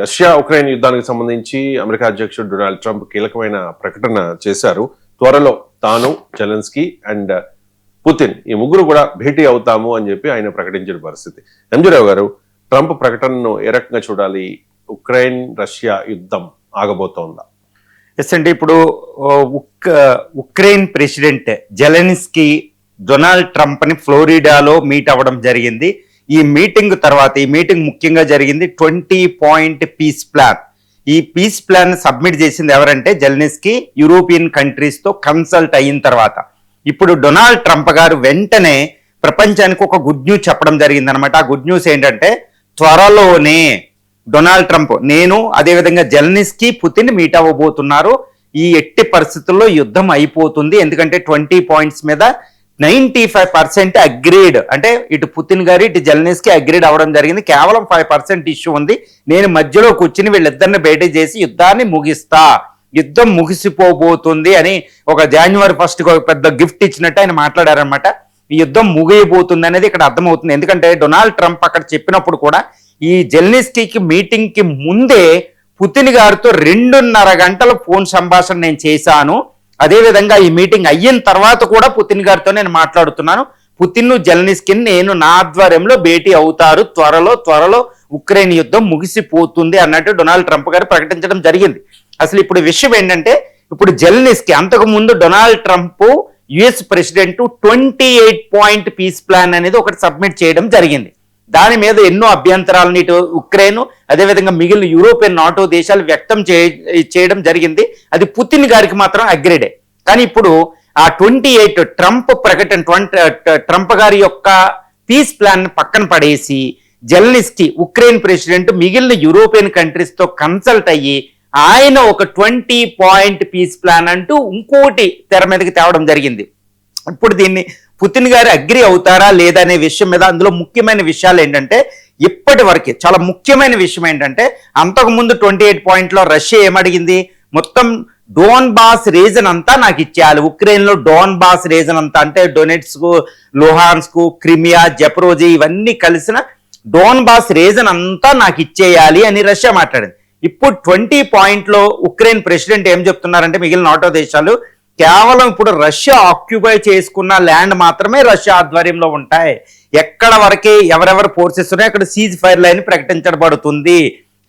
Russia Ukraine యుద్ధానికి సంబంధించి America అధ్యక్షుడు డొనాల్డ్ ట్రంప్ కీలకమైన ప్రకటన చేశారు. త్వరలో తాను, జెలెన్స్కీ అండ్ పుతిన్ ఈ ముగ్గురు కూడా భేటీ అవుతాము అని చెప్పి ఆయన ప్రకటించిన పరిస్థితి. ఎంజీరావు గారు, ట్రంప్ ప్రకటనను ఏ రకంగా చూడాలి? ఉక్రెయిన్ రష్యా యుద్ధం ఆగబోతోందా? ఎస్ అండి, ఇప్పుడు Ukraine president Zelensky Donald Trump ని ఫ్లోరిడాలో మీట్ అవ్వడం జరిగింది. ఈ మీటింగ్ తర్వాత, ఈ మీటింగ్ ముఖ్యంగా జరిగింది 20 పాయింట్ పీస్ ప్లాన్. ఈ పీస్ ప్లాన్ సబ్మిట్ చేసింది ఎవరంటే జెలెన్స్కీ యూరోపియన్ కంట్రీస్ తో కన్సల్ట్ అయిన తర్వాత. ఇప్పుడు డొనాల్డ్ ట్రంప్ గారు వెంటనే ప్రపంచానికి ఒక గుడ్ న్యూస్ చెప్పడం జరిగింది అనమాట. ఆ గుడ్ న్యూస్ ఏంటంటే త్వరలోనే డొనాల్డ్ ట్రంప్, నేను అదేవిధంగా జెలెన్స్కీ, పుతిన్ మీట్ అవ్వబోతున్నారు. ఈ ఎట్టి పరిస్థితుల్లో యుద్ధం అయిపోతుంది, ఎందుకంటే 20 పాయింట్స్ మీద 95% అగ్రీడ్. అంటే ఇటు పుతిన్ గారు ఇటు జెలెన్స్కీ అగ్రీడ్ అవ్వడం జరిగింది. కేవలం 5% ఇష్యూ ఉంది. నేను మధ్యలో కూర్చుని వీళ్ళిద్దరిని భేటీ చేసి యుద్ధాన్ని ముగిస్తా, యుద్ధం ముగిసిపోబోతుంది అని ఒక January 1st ఒక పెద్ద గిఫ్ట్ ఇచ్చినట్టు ఆయన మాట్లాడారనమాట. ఈ యుద్ధం ముగియబోతుంది అనేది ఇక్కడ అర్థమవుతుంది. ఎందుకంటే డొనాల్డ్ ట్రంప్ అక్కడ చెప్పినప్పుడు కూడా ఈ జెలెన్స్కీకి మీటింగ్ కి ముందే పుతిన్ గారితో 2.5 గంటల ఫోన్ సంభాషణ నేను చేశాను. అదేవిధంగా ఈ మీటింగ్ అయిన తర్వాత కూడా పుతిన్ గారితో నేను మాట్లాడుతున్నాను. పుతిన్, జెలెన్స్కీని నేను నా ఆధ్వర్యంలో భేటీ అవుతారు, త్వరలో ఉక్రెయిన్ యుద్ధం ముగిసిపోతుంది అన్నట్టు డొనాల్డ్ ట్రంప్ గారు ప్రకటించడం జరిగింది. అసలు ఇప్పుడు విషయం ఏంటంటే, ఇప్పుడు జెలెన్స్కీ అంతకు ముందు Donald Trump US president 28 point peace plan అనేది ఒకటి సబ్మిట్ చేయడం జరిగింది. దాని మీద ఎన్నో అభ్యంతరాలను ఇటు ఉక్రెయిన్, అదేవిధంగా మిగిలిన యూరోపియన్ నాటో దేశాలు వ్యక్తం చేయడం జరిగింది. అది పుతిన్ గారికి మాత్రం అగ్రీడే. కానీ ఇప్పుడు ఆ 28 ట్రంప్ ప్రకటన, ట్రంప్ గారి యొక్క పీస్ ప్లాన్ పక్కన పడేసి జెలెన్స్కీ ఉక్రెయిన్ ప్రెసిడెంట్ మిగిలిన యూరోపియన్ కంట్రీస్ తో కన్సల్ట్ అయ్యి ఆయన ఒక 20 పాయింట్ పీస్ ప్లాన్ అంటూ ఇంకోటి తెర మీదకి తేవడం జరిగింది. ఇప్పుడు దీన్ని పుతిన్ గారు అగ్రి అవుతారా లేదా అనే విషయం మీద అందులో ముఖ్యమైన విషయాలు ఏంటంటే, ఇప్పటి వరకు చాలా ముఖ్యమైన విషయం ఏంటంటే, అంతకుముందు 28 పాయింట్లో రష్యా ఏమడిగింది, మొత్తం డోన్ బాస్ రీజన్ అంతా నాకు ఇచ్చేయాలి. ఉక్రెయిన్ లో డోన్ బాస్ రీజన్ అంతా అంటే డొనెట్స్కు, లుహాన్స్కు, క్రిమియా, జెప్రోజీ ఇవన్నీ కలిసిన డోన్ బాస్ రీజన్ అంతా నాకు ఇచ్చేయాలి అని రష్యా మాట్లాడింది. ఇప్పుడు 20 పాయింట్లో ఉక్రెయిన్ ప్రెసిడెంట్ ఏం చెప్తున్నారంటే, మిగిలిన నాటో దేశాలు కేవలం ఇప్పుడు రష్యా ఆక్యుపై చేసుకున్న ల్యాండ్ మాత్రమే రష్యా ఆధ్వర్యంలో ఉంటాయి. ఎక్కడ వరకే ఎవరెవరు ఫోర్సెస్ ఉన్నాయో అక్కడ సీజ్ ఫైర్ లైన్ ప్రకటించబడుతుంది.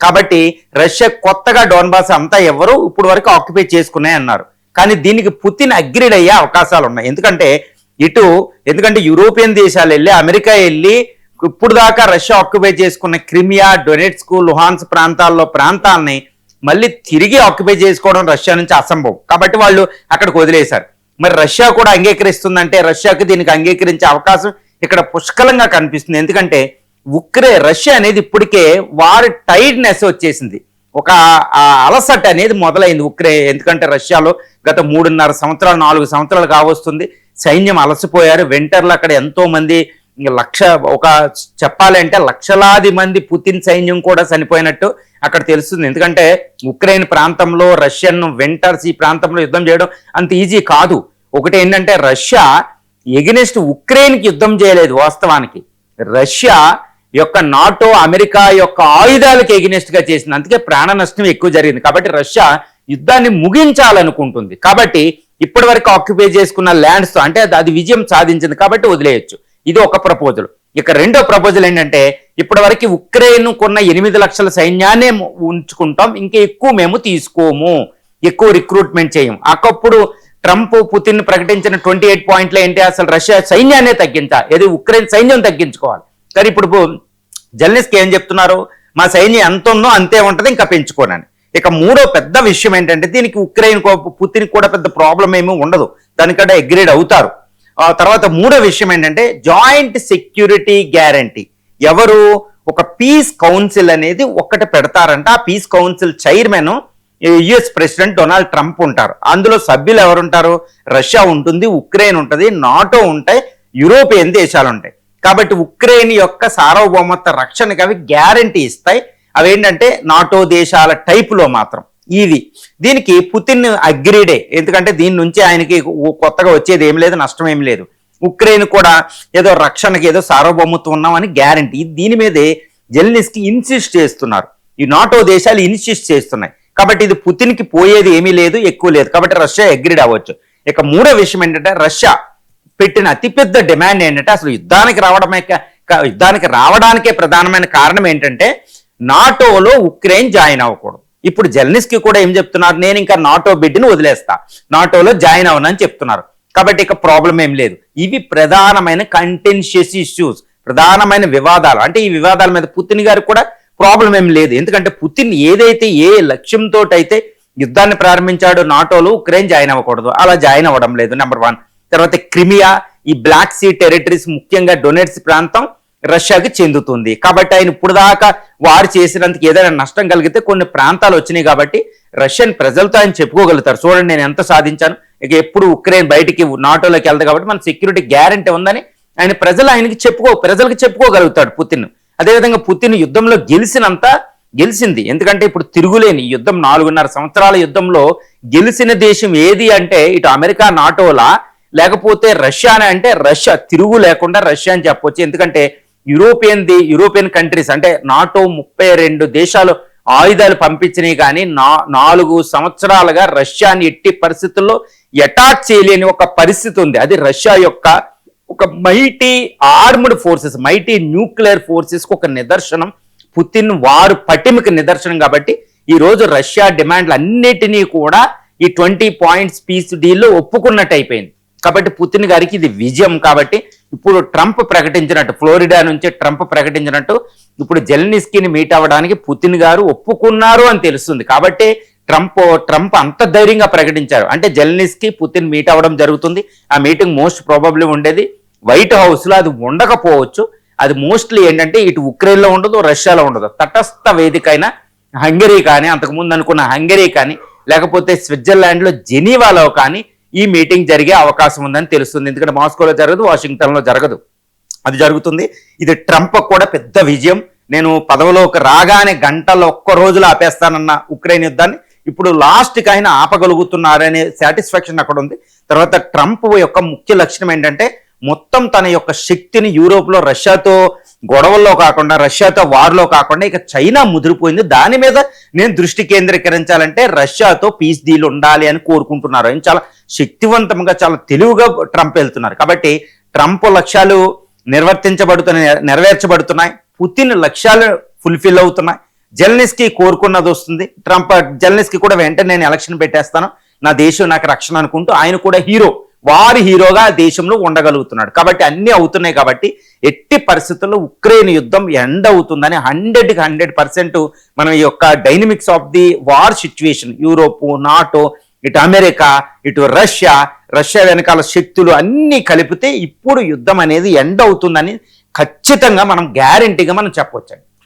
కాబట్టి రష్యా కొత్తగా డోన్బాస్ అంతా ఎవరు ఇప్పుడు వరకు ఆక్యుపై చేసుకున్నాయి అన్నారు. కానీ దీనికి పుతిన్ అగ్రీడ్ అయ్యే అవకాశాలు ఉన్నాయి. ఎందుకంటే యూరోపియన్ దేశాలు వెళ్ళి, అమెరికా వెళ్ళి ఇప్పుడు దాకా రష్యా ఆక్యుపై చేసుకున్న క్రిమియా, డొనెట్స్కు, లుహాన్స్ ప్రాంతాలని మళ్ళీ తిరిగి ఆక్యుపై చేసుకోవడం రష్యా నుంచి అసంభవం. కాబట్టి వాళ్ళు అక్కడికి వదిలేశారు. మరి రష్యా కూడా అంగీకరిస్తుందంటే రష్యాకి దీనికి అంగీకరించే అవకాశం ఇక్కడ పుష్కలంగా కనిపిస్తుంది. ఎందుకంటే రష్యా అనేది ఇప్పటికే వారి టైర్డ్నెస్ వచ్చేసింది, ఒక అలసట అనేది మొదలైంది ఎందుకంటే రష్యాలో గత 3.5 సంవత్సరాలు 4 సంవత్సరాలు కావస్తుంది. సైన్యం అలసిపోయారు. వింటర్లో అక్కడ ఎంతో మంది చెప్పాలంటే లక్షలాది మంది పుతిన్ సైన్యం కూడా చనిపోయినట్టు అక్కడ తెలుస్తుంది. ఎందుకంటే ఉక్రెయిన్ ప్రాంతంలో రష్యన్ వింటర్స్ ఈ ప్రాంతంలో యుద్ధం చేయడం అంత ఈజీ కాదు. ఒకటి ఏంటంటే, రష్యా ఎగెనిస్ట్ ఉక్రెయిన్కి యుద్ధం చేయలేదు. వాస్తవానికి రష్యా యొక్క నాటో, అమెరికా యొక్క ఆయుధాలకు ఎగెనిస్ట్ గా చేసింది. అందుకే ప్రాణ నష్టం ఎక్కువ జరిగింది. కాబట్టి రష్యా యుద్ధాన్ని ముగించాలనుకుంటుంది. కాబట్టి ఇప్పటి వరకు ఆక్యుపై చేసుకున్న ల్యాండ్స్ తో అంటే అది విజయం సాధించింది కాబట్టి వదిలేయచ్చు. ఇది ఒక ప్రపోజల్. ఇక రెండో ప్రపోజల్ ఏంటంటే, ఇప్పటి వరకు ఉక్రెయిన్ కొన్న 8 లక్షల సైన్యాన్ని ఉంచుకుంటాం, ఇంకా ఎక్కువ మేము తీసుకోము, ఎక్కువ రిక్రూట్మెంట్ చేయం. అప్పుడు ట్రంప్, పుతిన్ ప్రకటించిన 28 పాయింట్లు ఏంటి, అసలు రష్యా సైన్యాన్ని తగ్గించాలి, ఏది ఉక్రెయిన్ సైన్యం తగ్గించుకోవాలి. కానీ ఇప్పుడు జెలెన్స్కీ ఏం చెప్తున్నారు, మా సైన్యం ఎంత ఉందో అంతే ఉంటుంది, ఇంకా పెంచుకోనని. ఇక మూడో పెద్ద విషయం ఏంటంటే, దీనికి ఉక్రెయిన్ పుతిన్ కూడా పెద్ద ప్రాబ్లం ఏమీ ఉండదు, దానికంటే అగ్రీడ్ అవుతారు. తర్వాత మూడో విషయం ఏంటంటే, జాయింట్ సెక్యూరిటీ గ్యారంటీ. ఎవరు, ఒక పీస్ కౌన్సిల్ అనేది ఒక్కటి పెడతారంట. ఆ peace council chairman US president Donald Trump ఉంటారు. అందులో సభ్యులు ఎవరుంటారు, రష్యా ఉంటుంది, ఉక్రెయిన్ ఉంటుంది, నాటో ఉంటాయి, యూరోపియన్ దేశాలు ఉంటాయి. కాబట్టి ఉక్రెయిన్ యొక్క సార్వభౌమత్వ రక్షణకి అవి గ్యారంటీ ఇస్తాయి. అవేంటంటే నాటో దేశాల టైపులో మాత్రం ఇది. దీనికి పుతిన్ అగ్రీడే, ఎందుకంటే దీని నుంచి ఆయనకి కొత్తగా వచ్చేది ఏం లేదు, నష్టం ఏం లేదు. ఉక్రెయిన్ కూడా ఏదో రక్షణకి ఏదో సార్వభౌమత్వం ఉన్నామని గ్యారంటీ. దీని మీదే జెలెన్స్కీ ఇన్సిస్ట్ చేస్తున్నారు. ఈ నాటో దేశాలు ఇనిషియేట్ చేస్తున్నాయి. కాబట్టి ఇది పుతిన్కి పోయేది ఏమీ లేదు, ఎక్కువ లేదు. కాబట్టి రష్యా అగ్రీడ్ అవ్వచ్చు. ఇక మూడో విషయం ఏంటంటే రష్యా పెట్టిన అతిపెద్ద డిమాండ్ ఏంటంటే అసలు యుద్ధానికి రావడానికే ప్రధానమైన కారణం ఏంటంటే నాటోలో ఉక్రెయిన్ జాయిన్ అవ్వకూడదు. ఇప్పుడు జెలెన్స్కీ కూడా ఏం చెప్తున్నారు, నేను ఇంకా నాటో బిడ్ని వదిలేస్తా, నాటోలో జాయిన్ అవ్వనని చెప్తున్నారు. కాబట్టి ఇక ప్రాబ్లం ఏం లేదు. ఇవి ప్రధానమైన కంటెన్షియస్ ఇష్యూస్, ప్రధానమైన వివాదాలు. అంటే ఈ వివాదాల మీద పుతిన్ గారికి కూడా ప్రాబ్లం ఏం లేదు. ఎందుకంటే పుతిన్ ఏదైతే ఏ లక్ష్యంతో అయితే యుద్ధాన్ని ప్రారంభించాడో నాటోలో ఉక్రెయిన్ జాయిన్ అవ్వకూడదు, అలా జాయిన్ అవ్వడం లేదు. నెంబర్ 1. తర్వాత క్రిమియా, ఈ బ్లాక్ సీ టెరిటరీస్, ముఖ్యంగా డొనెట్స్ ప్రాంతం రష్యాకి చెందుతుంది. కాబట్టి ఆయన ఇప్పుడు దాకా వారు చేసినందుకు ఏదైనా నష్టం కలిగితే కొన్ని ప్రాంతాలు వచ్చినాయి కాబట్టి రష్యన్ ప్రజలతో ఆయన చెప్పుకోగలుగుతారు, చూడండి నేను ఎంత సాధించాను, ఇక ఎప్పుడు ఉక్రెయిన్ బయటికి నాటోలోకి వెళ్తాయి కాబట్టి మన సెక్యూరిటీ గ్యారంటీ ఉందని ఆయన ప్రజలకు చెప్పుకోగలుగుతాడు పుతిన్. అదేవిధంగా పుతిన్ యుద్ధంలో గెలిచింది. ఎందుకంటే ఇప్పుడు తిరుగులేని యుద్ధం, 4.5 సంవత్సరాల యుద్ధంలో గెలిచిన దేశం ఏది అంటే ఇటు అమెరికా నాటోలా లేకపోతే రష్యానే అంటే రష్యా, తిరుగు లేకుండా రష్యా అని చెప్పొచ్చు. ఎందుకంటే యూరోపియన్ కంట్రీస్ అంటే నాటో 32 దేశాలు ఆయుధాలు పంపించినాయి కానీ 4 సంవత్సరాలుగా రష్యాని ఎట్టి పరిస్థితుల్లో అటాక్ చేయలేని ఒక పరిస్థితి ఉంది. అది రష్యా యొక్క ఒక mighty armed forces, mighty nuclear forces కు ఒక నిదర్శనం, పుతిన్ వారు పటిమకి నిదర్శనం. కాబట్టి ఈ రోజు రష్యా డిమాండ్లు అన్నిటినీ కూడా ఈ 20 పాయింట్స్ పీస్ డీల్లో ఒప్పుకున్నట్టు అయిపోయింది. కాబట్టి పుతిన్ గారికి ఇది విజయం. కాబట్టి ఇప్పుడు ట్రంప్ ప్రకటించినట్టు, ఫ్లోరిడా నుంచి ట్రంప్ ప్రకటించినట్టు ఇప్పుడు జెలెన్స్కీని మీట్ అవ్వడానికి పుతిన్ గారు ఒప్పుకున్నారు అని తెలుస్తుంది. కాబట్టి ట్రంప్ అంత ధైర్యంగా ప్రకటించారు అంటే జెలెన్స్కీ పుతిన్ మీట్ అవ్వడం జరుగుతుంది. ఆ మీటింగ్ మోస్ట్ ప్రాబబ్లీ ఉండేది వైట్ హౌస్ లో, అది ఉండకపోవచ్చు. అది మోస్ట్లీ ఏంటంటే ఇటు ఉక్రెయిన్లో ఉండదు, రష్యాలో ఉండదు, తటస్థ వేదిక అయిన హంగరీ కానీ, అంతకుముందు అనుకున్న హంగరీ కానీ, లేకపోతే స్విట్జర్లాండ్ లో జెనీవాలో కానీ ఈ మీటింగ్ జరిగే అవకాశం ఉందని తెలుస్తుంది. ఎందుకంటే మాస్కోలో జరగదు, వాషింగ్టన్ లో జరగదు, అది జరుగుతుంది. ఇది ట్రంప్ కూడా పెద్ద విజయం. నేను పదవిలోకి రాగానే గంటల్లో ఒక్క రోజులో ఆపేస్తానన్న ఉక్రెయిన్ యుద్ధాన్ని ఇప్పుడు లాస్ట్కి ఆయన ఆపగలుగుతున్నారనే సాటిస్ఫాక్షన్ అక్కడ ఉంది. తర్వాత ట్రంప్ యొక్క ముఖ్య లక్షణం ఏంటంటే మొత్తం తన యొక్క శక్తిని యూరోప్లో రష్యాతో గొడవల్లో కాకుండా, రష్యాతో వార్లో కాకుండా ఇక చైనా ముదిరిపోయింది, దాని మీద నేను దృష్టి కేంద్రీకరించాలంటే రష్యాతో పీస్ డీల్ ఉండాలి అని కోరుకుంటున్నారు. ఆయన చాలా శక్తివంతంగా, చాలా తెలివిగా ట్రంప్ వెళ్తున్నారు. కాబట్టి ట్రంప్ లక్ష్యాలు నెరవేర్చబడుతున్నాయి, పుతిన్ లక్ష్యాలు ఫుల్ఫిల్ అవుతున్నాయి, జెలెన్స్కీ కోరుకున్నది వస్తుంది. జెలెన్స్కీ కూడా వెంటనే నేను ఎలక్షన్ పెట్టేస్తాను, నా దేశం నాకు రక్షణ అనుకుంటూ ఆయన కూడా హీరోగా దేశంలో ఉండగలుగుతున్నాడు. కాబట్టి అన్ని అవుతున్నాయి. కాబట్టి ఎట్టి పరిస్థితుల్లో ఉక్రెయిన్ యుద్ధం ఎండ్ అవుతుందని 100% మనం ఈ యొక్క dynamics of the war situation, Europe, NATO, ఇటు అమెరికా, ఇటు రష్యా వెనకాల శక్తులు అన్ని కలిపితే ఇప్పుడు యుద్ధం అనేది ఎండ్ అవుతుందని ఖచ్చితంగా మనం గ్యారంటీగా మనం చెప్పొచ్చండి.